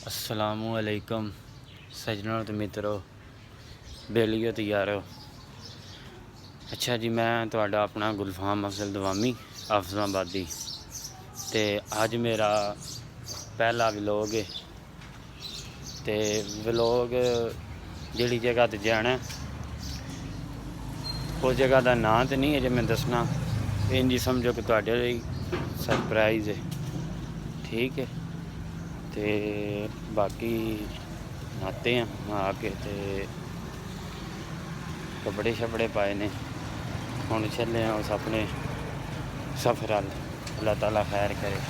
असलामुअलैकुम सज्जनों तो मित्रों बेलियो तो यारो। अच्छा जी, मैं तुहाडा अपना गुलफाम अफजल दवामी अफजलाबादी ते अज मेरा पहला व्लॉग है। ते व्लॉग जिहड़ी जगह ते जाना उस जगह का नाम तो नहीं है जो मैं दसना, इंज समझो कि तुहाडे लई सरप्राइज़ है। ठीक है, ते बाकी आते हैं आके ते कपड़े शपड़े पाए ने, हुण चले हैं उस अपने सफ़र अल। अल्लाह ताला खैर करे।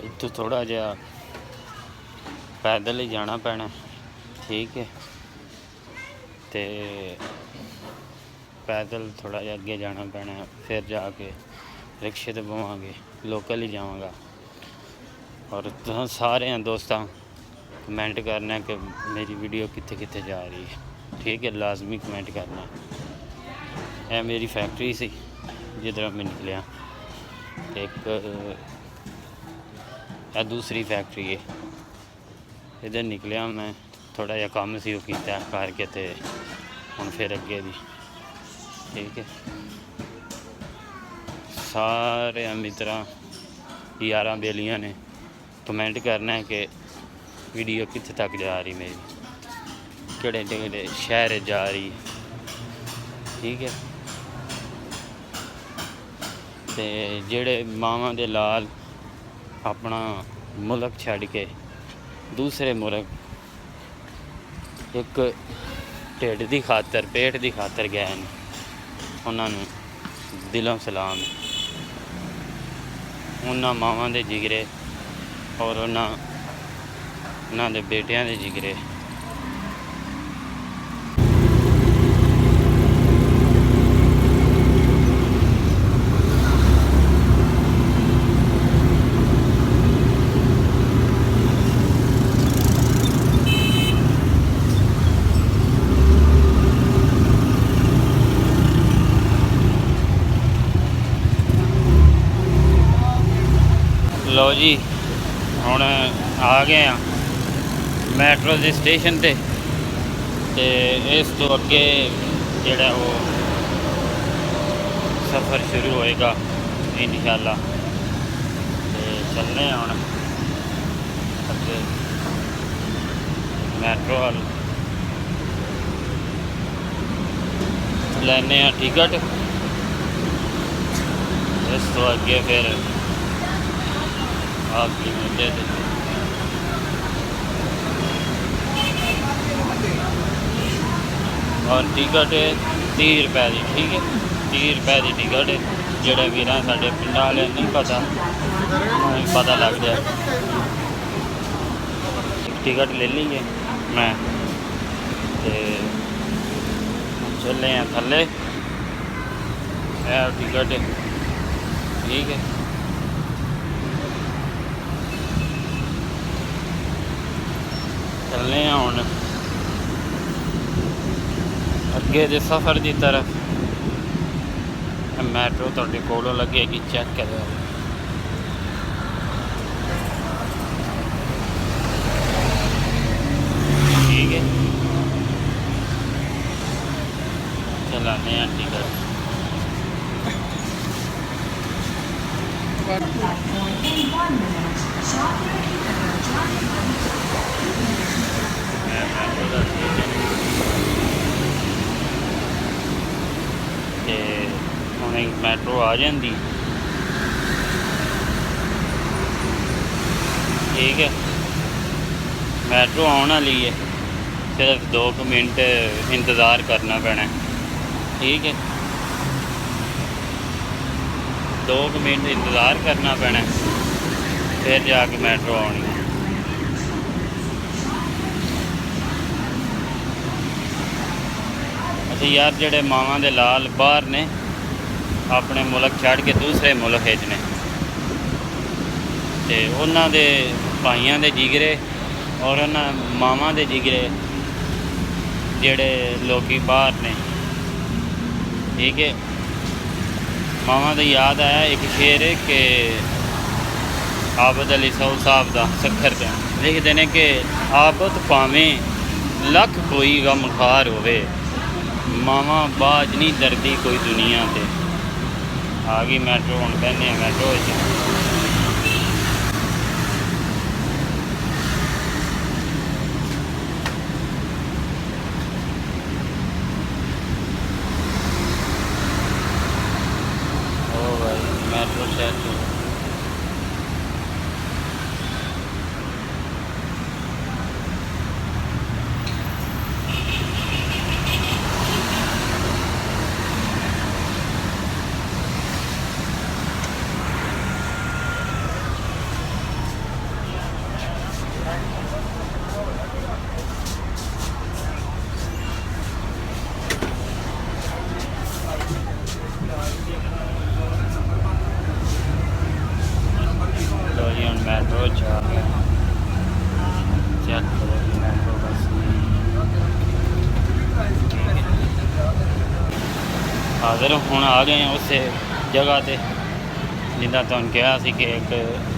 इत्थों थोड़ा जिहा पैदल ही जाना पैना। ठीक है, ते पैदल थोड़ा जिहा अगे जाना पैना, फिर जाके रिक्शे ते बवांगे, लोकल ही जावांगा। और तुम सारे दोस्तां कमेंट करना कि मेरी वीडियो कित्थे कित्थे जा रही है। ठीक है, लाजमी कमेंट करना। यह मेरी फैक्ट्री सी जिधर मैं निकलिया, एक यह दूसरी फैक्ट्री है, इधर निकलिया मैं। थोड़ा जिहा कम सी वो कीता करके ते हुण फिर अगे दी। ठीक है, सारे मित्रां यारां बेलियां ने कमेंट करना है कि वीडियो कित्थे तक जा रही मेरी, केड़े केड़े शहर जा रही। ठीक है, ते जेड़े मावां दे लाल अपना मुल्क छड़ के दूसरे मुल्क एक ढिड की खातर, पेट की खातर गए हैं, उन्होंने दिलों सलाम। उन्होंने मावां दे जिगरे और उन्होंने दे बेटियां दे जिगरे। लो जी, हुण आ गए हैं मैट्रो के स्टेशन ते इस तो अगे जोड़ा वो सफ़र शुरू होएगा इंशाअल्लाह। ते चलने हैं हुण अगे मैट्रो वाल, लैने टिकट। इस तो अगे फिर आखिरी मिलते थे। और टिकट 30 रुपए की। ठीक है, 30 रुपए की टिकट है। जोड़े वीर साढ़े पिंड वाले नहीं पता, पता लग जाए। टिकट ले ली है मैं, चले हैं थले। टिकट है। ठीक है, चलने हैं हुण अगे दे सफ़र की तरफ। मैट्रो तुहाडे कोलों लगेगी, चेक करो। ठीक है, चलाने हैं टिकट। मैट्रो आ जाती। ठीक है, मैट्रो आने वाली है, सिर्फ 2 मिनट इंतज़ार करना पैना। ठीक है, 2 मिनट इंतज़ार करना पैना, फिर जाके मैट्रो आनी। अच्छा यार, जेडे मावां दे लाल बाहर ने अपने मुल्क छड़ के दूसरे मुल्क ने, ते उन्हां दे भाइयों दे जिगरे और उन्हां मावां दे जिगरे जेड़े लोग बाहर ने, ठीक है। मामा तो याद आया एक शेर है कि आबद अली सऊ साहब का सखर पे लिखते हैं कि आबद भावें लख कोई गमखार होवे, मामा बाज नहीं दर्दी कोई दुनिया ते। आ गई मैट्रो, हम कहने मैट्रो ओ भाई मैट्रो शहर मैट्रो जा चेक करो जी मैट्रो बस हाजिर हुण आ गए हैं उस जगह ते जिदा तुहानूं कहा सी कि एक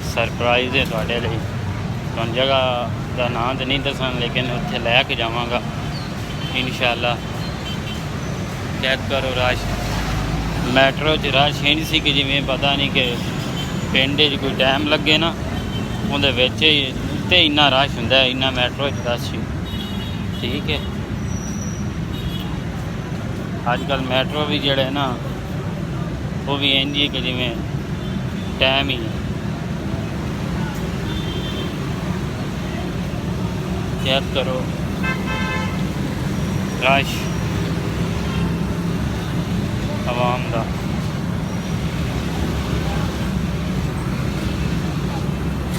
सरप्राइज़ है तुहाडे लई। तुहानूं जगह का नाम तो नहीं दसन लेकिन उत्थे लैके जावांगा इंशाअल्लाह। चेक करो रश मैट्रो च रश ही नहीं सी कि जिवें पता नहीं कि पिंड कोई टाइम लगे ना उहदे इन्ना रश हुंदा है, इन्ना मैट्रो च रश। ठीक है, अजकल मैट्रो भी जड़े ना वो भी इंज ही कि जिवें टाइम ही है। चेक करो रश आवाम का।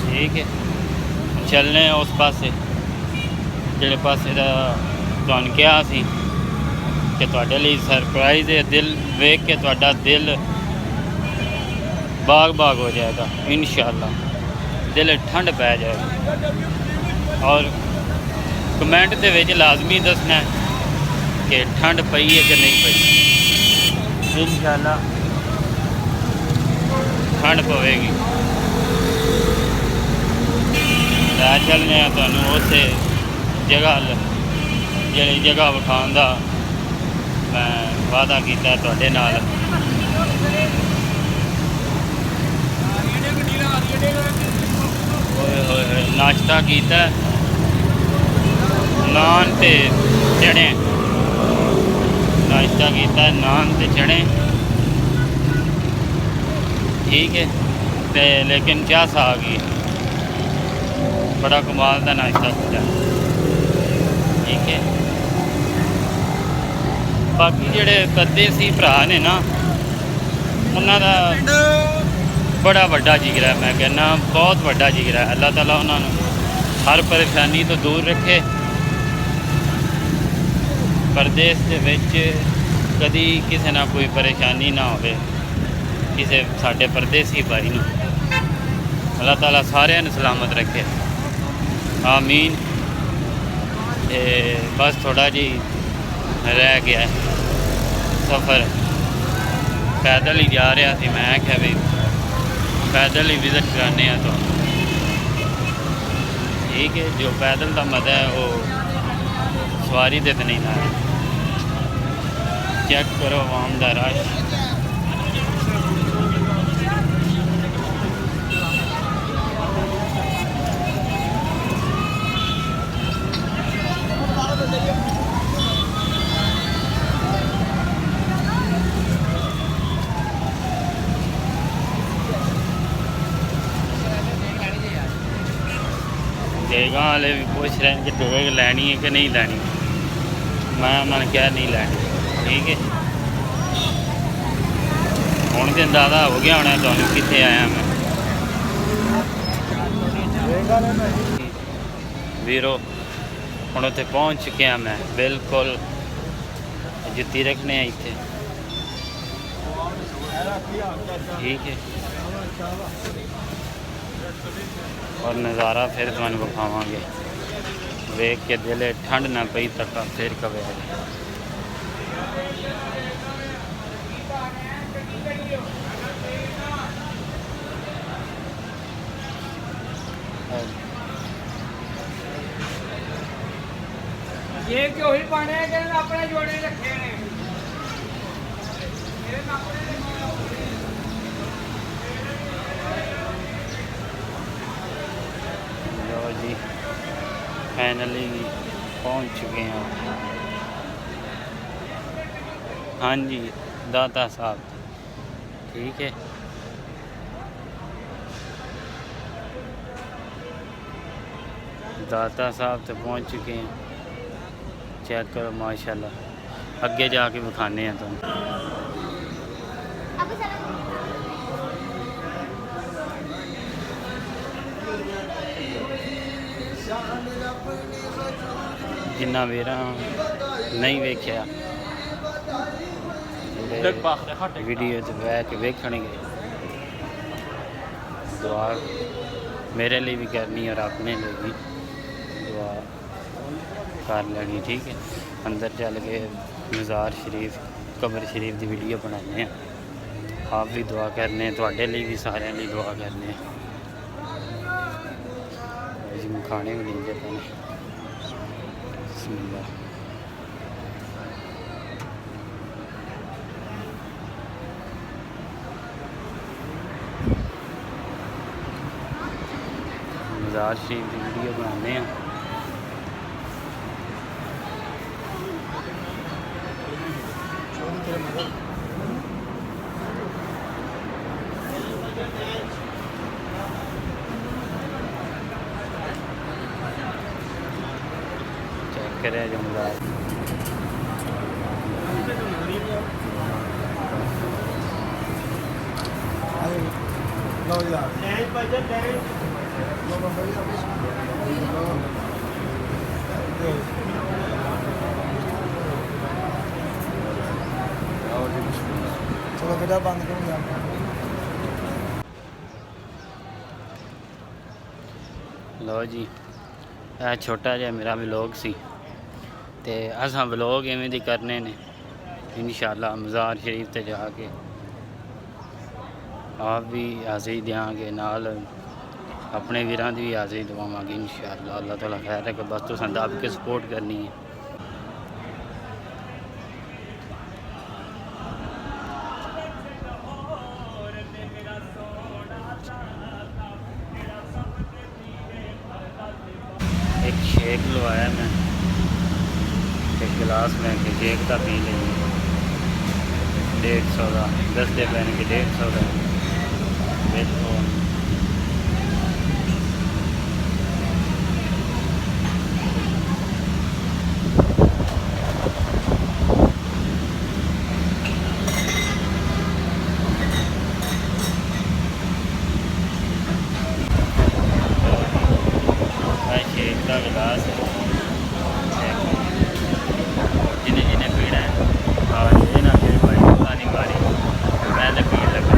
ठीक है, चलने उस पासे जिहड़े पासे दा तुहानूं कहा सी कि तुहाडे लई सरप्राइज़ है। दिल वेख के तुहाडा दिल बाग बाग हो जाएगा इंशाअल्लाह, दिल ठंड पै जाएगी। और कमेंट दे विच लाजमी दसना है कि ठंड पई है कि नहीं पई। इंशाअल्लाह ठंड पवेगी। चलने तुहानूं उस जगह जिहड़ी जगह विखाउण दा मैं वादा किया तुहाडे नाल। नाश्ता किया नान ते चने, नाश्ता किया नान ते चने। ठीक है, ते लेकिन क्या सा आ गई बड़ा कमाल का नाश्ता किया। ठीक है, बाकी जेडे परदेसी भरा ने ना उन्हों का बड़ा वड्डा जिगरा है। मैं कहना बहुत वड्डा जिगरा है। अल्लाह ताला उन्होंने हर परेशानी तो दूर रखे। परदेस दे विच कदी किसी ना कोई परेशानी ना हो, किसी साडे परदेसी भाई नूं अल्लाह ताला सारिਆਂ ਨੂੰ सलामत रखे। आमीन। बस थोड़ा जी रह गया सफ़र, पैदल ही जा रहा थी। मैं क्या भी पैदल ही विज़िट कराने तो ठीक है। जो पैदल का मज़ा है वो सवारी दे तो नहीं ना। चेक करो आवाम का रश। देगा वाले भी पूछ रहे हैं कि देग लैनी है कि नहीं लैनी। मैं उन्होंने क्या नहीं लैनी। ठीक है, हूँ तो अंदाजा हो गया होना तुहानूं कित्थे आया मैं। वीरो हूँ उत्थे पहुँच चुकिया मैं बिल्कुल। जुत्ती रखने इत्थे। ठीक है, और नज़ारा फिर तुहानूं विखावांगे। वेख के दिल ठंड ना पई तक फिर कवे। ਵਿੱਚ ਉਹੀ ਪਾਣੇ ਆ ਕਿ ਆਪਣੇ ਜੋੜੇ ਰੱਖੇ ਨੇ ਇਹ ਆਪਣੇ लो जी फाइनली पहुंच चुके हैं। हाँ जी दाता साहब ठीक है। दाता साहब तो पहुंच चुके हैं। चेक करो माशाल्लाह। अगे जाके दिखाने हैं तुम। जिन्ना मेरा नहीं वेख्या वीडियो तो बह के वेखणगे। दुआ मेरे लिए भी करनी और अपने लिए भी दुआ कर लेनी ठीक है। अंदर चल के मज़ार शरीफ कब्र शरीफ की वीडियो बनाने आप भी दुआ करने थोड़े लिए भी सारे लिए दुआ करने खाने भी नहीं देते हैं। बिस्मिल्लाह। मज़ार शरीफ की वीडियो बनाने हैं। चेक करें जो मज़ार चलो बेटा बंद करूँगा। लो जी यह छोटा जिहा मेरा व्लॉग सी ते असां व्लॉग इवें दी करने ने इंशाअल्लाह। मज़ार शरीफ ते जाके आप भी हाज़री देंगे नाल अपने वीरां दी भी हाज़री दवावांगे इंशाअल्लाह। अल्लाह ताला खैर है कि बस तुसां दब के सपोर्ट करनी है। एक शेक लवाया मैं एक गिलास में कि शेक का पी लेंगे 150 का 10 दे पैने के 150 का देखो। शेक का गिलास जिन्हें जिन्हें पीना है और ये ना फिर भाई पानी मारी मैं तो पी लगा।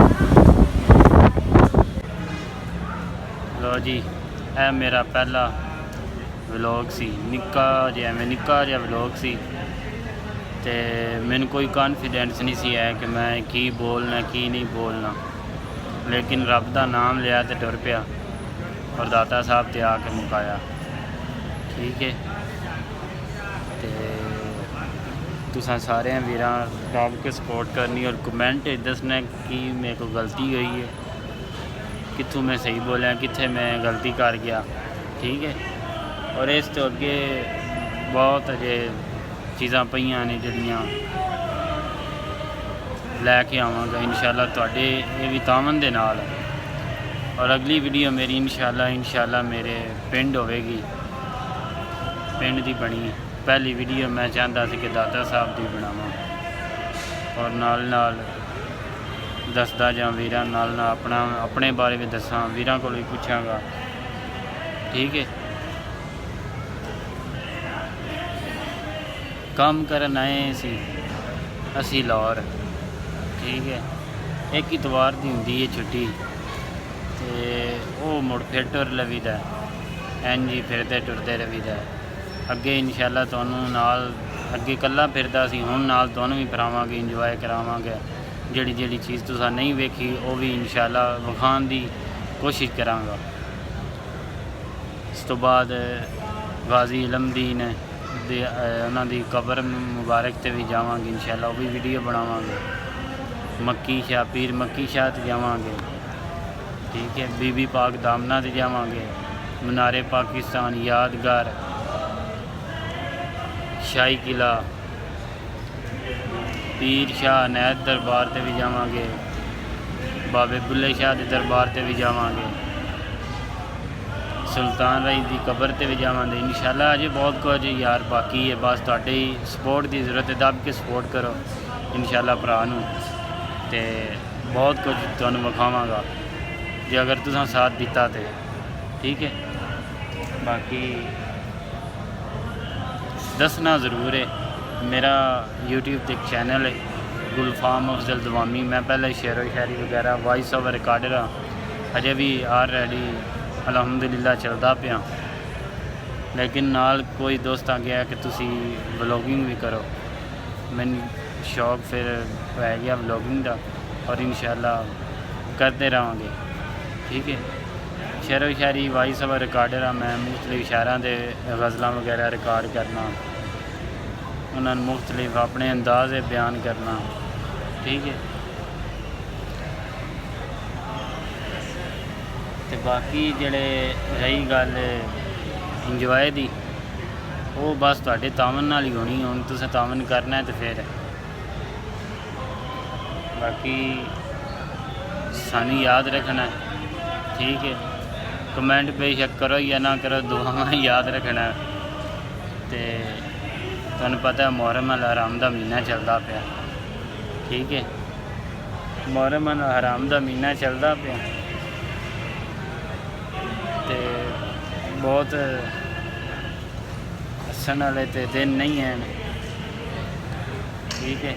लो जी है मेरा पहला व्लॉग सी निक्का जिहा व्लॉग सी ते मैंने कोई कॉन्फिडेंस नहीं सी है कि मैं की बोलना की नहीं बोलना, लेकिन रब का नाम लिया तो टुर पिया और दाता साहब ते आके मुकाया ठीक है। ते तुसां सारे वीरां रब के सपोर्ट करनी और कमेंट दसना कि मेरे को गलती हुई है, कित्थों मैं सही बोलिया कित्थे मैं गलती कर गया ठीक है। और इस तो अगे बहुत अजे चीज़ां पईयां ने जिहड़ियां लैके आवांगा इंशाअल्लाह तुहाडे ये भी तामन दे नाल। और अगली वीडियो मेरी इंशाअल्लाह मेरे पिंड होवेगी, पिंड दी बनी पहली वीडियो मैं चाहता सी कि दाता साहब दी बनावां और नाल दसदा जां वीरां नाल अपने बारे भी दसां वीरां कोलों भी पुछांगा ठीक है। काम करन आए सी असी लाहौर ठीक है। एक इतवार दी हुंदी है छुट्टी ते वो मुड़ फिर टुर लवीदा इंज ही फिरदे टुरदे रवीदा। अगे इंशाअल्लाह तुहानूं नाल अगे कल्ला फिरदा सी हुण नाल तुहानूं भी फिरावांगे इंजॉय करावांगे। जिहड़ी चीज़ तुसां नहीं वेखी वो भी इंशाअल्लाह विखाण दी कोशिश करांगा। इस तो बाद गाजी इलमदीन ਦੀ ਉਹਨਾਂ ਦੀ ਕਬਰ ਮੁਬਾਰਕ ਤੇ ਵੀ ਜਾਵਾਂਗੇ ਇਨਸ਼ਾਅੱਲਾ, ਉਹ ਵੀ ਵੀਡੀਓ ਬਣਾਵਾਂਗੇ। ਮੱਕੀ ਸ਼ਾਹ ਪੀਰ ਮੱਕੀ ਸ਼ਾਹ ਤੇ ਜਾਵਾਂਗੇ, ਠੀਕ ਹੈ। ਬੀਬੀ ਪਾਕ ਦਾਮਨਾ ਤੇ ਜਾਵਾਂਗੇ, ਮਨਾਰੇ ਪਾਕਿਸਤਾਨ ਯਾਦਗਾਰ, शाही किला, पीर शाह नैत दरबार ते भी जावांगे, बाबे बुल्ले शाह के दरबार ते भी जावांगे, सुल्तान राई की कबर ते भी जावांगे इंशाअल्लाह। अजे बहुत कुछ यार बाकी है, बस तुहाडी सपोर्ट की जरूरत है, दब के सपोर्ट करो इंशाअल्लाह भरा नूं, ते बहुत कुछ तुहानूं विखावांगा जे अगर तुसां साथ दिता तो, ठीक है। बाकी दसना ज़रूर है, मेरा यूट्यूब पर एक चैनल है गुलफाम अफजल दवामी, मैं पहले शेरो शायरी वगैरह वॉइस ओवर रिकॉर्डर हाँ, अजे भी ऑलरेडी अलहमदुलिल्लाह चलता पिया, लेकिन नाल कोई दोस्त आ गया कि तुसी व्लॉगिंग भी करो, मैंने शौक फिर पै गया व्लॉगिंग का, और इंशाअल्लाह करते रहेंगे, ठीक है। शेरो शायरी वॉइस ओवर रिकॉर्डर हाँ, मैं मुख्तलिफ शायरां दे गज़लां वगैरह रिकॉर्ड करना, उन्होंने मुख्तलिफ अपने अंदाज़ बयान करना, ठीक है। तो बाकी जेड़े रही गल इंजॉय दी, वो बस तुहाडे तावन नाल ही होनी है, हुण तुसें तावन करना है तो फिर बाकी सानू याद रखना है, ठीक है। कमेंट बेशक करो या ना करो, दुआवां याद रखना है। तो तुहानूं पता है मुहर्रम अल हराम का महीना चलता पिया, ठीक है। मुहर्रम अल हराम का महीना चलता पिया, तो बहुत हसन वाले तो दिन नहीं हैं, ठीक है।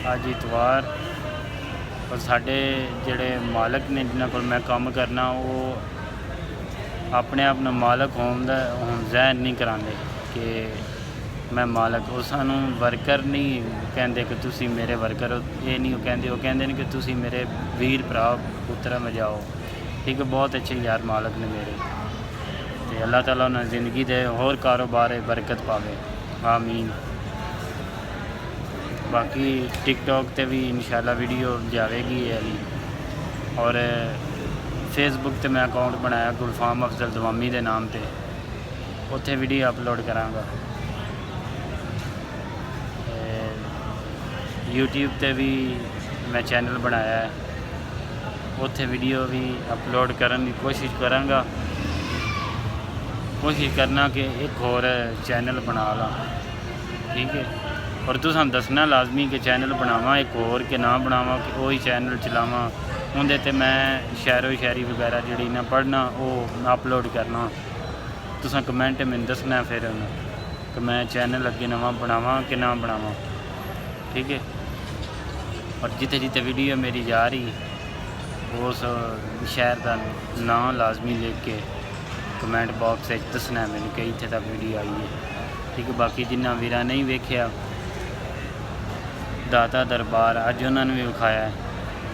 अज इतवार, और साढ़े जोड़े मालक ने जिन्होंने को मैं काम करना, वो अपने आप में मालक होने जहन नहीं कराते कि मैं मालक, वो सानू वर्कर नहीं कहते कि तुसी मेरे वर्कर हो, ये नहीं कहते, वो कहते हैं कि तुसी मेरे वीर भरा पुत्र में जाओ, ठीक है। बहुत अच्छे यार मालक ने मेरे, तो अल्लाह ताला उन्हें ज़िंदगी दे होर कारोबार बरकत पावे, आमीन। बाकी टिकटॉक ते भी इंशाल्लाह वीडियो जाएगी अभी, और फेसबुक ते मैं अकाउंट बनाया गुलफाम अफजल दवामी के नाम से, उत्थे वीडियो अपलोड करांगा। यूट्यूब ते भी मैं चैनल बनाया है, उत्थे वीडियो भी अपलोड करने की कोशिश करांगा, कोशिश करना कि एक और चैनल बना ला, ठीक है। और तुसां दसना लाजमी कि चैनल बनावा एक और कि ना बनावा, कि वही चैनल चलावा, उनदे ते मैं शायरो शायरी वगैरह जी ना पढ़ना वो अपलोड करना, तुसां कमेंट में दसना फिर कि मैं चैनल अगे नवा बनावा कि ना बनावा, ठीक है। और जिथे जिथे वीडियो मेरी जा रही उस शहर का नाम लाजमी लिख के कमेंट बॉक्स दसना है मैंने कि इत्थे तक वीडियो आई है, ठीक है। बाकी जिन्ना वीरा नहीं वेख्या दाता दरबार, अज उन्होंने भी विखाया है,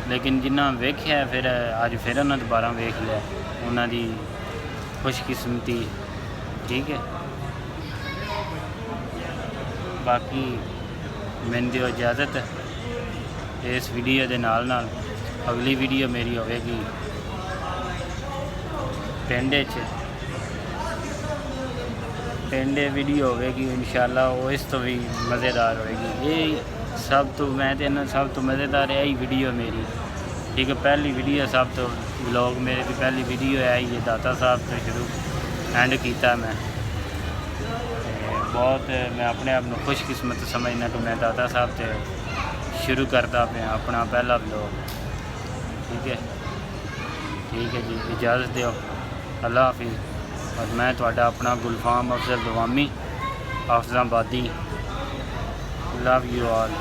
लेकिन जिन्ना वेख्या फिर अज फिर उन्हें दोबारा वेख लिया, उन्होंने खुशकिस्मती, ठीक है। बाकी मैंने दियो इजाज़त इस वीडियो के नाल, अगली वीडियो मेरी होगी पिंड पिंडे वीडियो होगी इंशाल्लाह, वो इस तो भी मज़ेदार होगी। ये सब तो मैं तो सब तो मज़ेदार यही वीडियो मेरी, ठीक है। पहली वीडियो सब तो व्लॉग मेरे की पहली वीडियो है ये दाता साहब तो शुरू एंड किया मैं, बहुत मैं अपने आप को खुशकिस्मत समझना कि मैं दाता साहब से शुरू करता पे अपना पहला व्लॉग, ठीक है जी। इजाज़त दो, अल्लाह हाफिज़। और मैं तुहाडा अपना गुलफाम अफजल दवामी हाफिज़ाबादी, लव यू ऑल।